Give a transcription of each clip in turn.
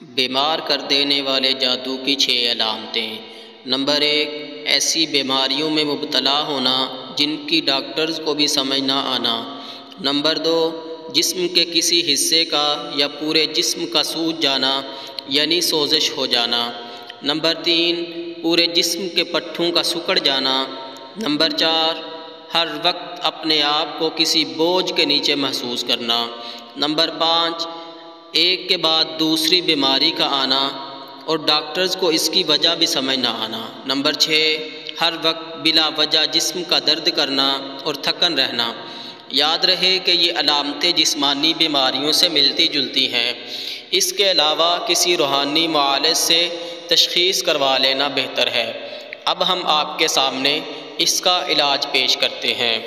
بیمار کر دینے والے جادو کی 6 علامتیں۔ نمبر 1، ایسی بیماریوں میں مبتلا ہونا جن کی ڈاکٹرز کو بھی سمجھ نہ آنا۔ نمبر 2، جسم کے کسی حصے کا یا پورے جسم کا سوج جانا یعنی سوزش ہو جانا۔ نمبر 3، پورے جسم کے پٹھوں کا سکڑ جانا۔ نمبر 4، ہر وقت اپنے آپ کو کسی بوجھ کے نیچے محسوس کرنا۔ نمبر 5، ایک کے بعد دوسری بیماری کا آنا اور ڈاکٹرز کو اس کی وجہ بھی سمجھ نہ آنا۔ نمبر 6، ہر وقت بلا وجہ جسم کا درد کرنا اور تھکن رہنا۔ یاد رہے کہ یہ علامتیں جسمانی بیماریوں سے ملتی جلتی ہیں۔ اس کے علاوہ کسی روحانی معالج سے تشخیص کروا لینا بہتر ہے۔ اب ہم آپ کے سامنے اس کا علاج پیش کرتے ہیں۔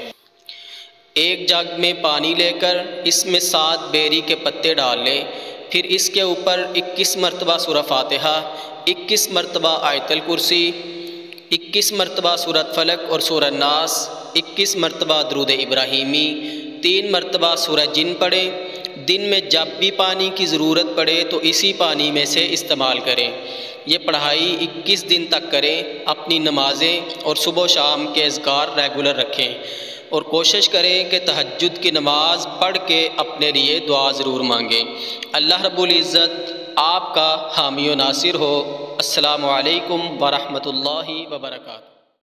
ایک جگ میں پانی لے کر اس میں 7 بیری کے پتے ڈال لیں، پھر اس کے اوپر 21 مرتبہ سورہ فاتحہ، 21 مرتبہ آیت الکرسی، 21 مرتبہ سورۃ فلق اور سورۃ ناس، 21 مرتبہ درود ابراہیمی، 3 مرتبہ سورہ جن پڑھیں۔ دن میں جب بھی پانی کی ضرورت پڑے تو اسی پانی میں سے استعمال کریں۔ یہ پڑھائی 21 دن تک کریں۔ اپنی نمازیں اور صبح و شام کے اذکار ریگولر رکھیں اور کوشش کریں کہ تہجد کی نماز پڑھ کے اپنے لیے دعا ضرور مانگیں۔ اللہ رب العزت آپ کا حامی و ناصر ہو۔ السلام علیکم ورحمۃ اللہ وبرکاتہ۔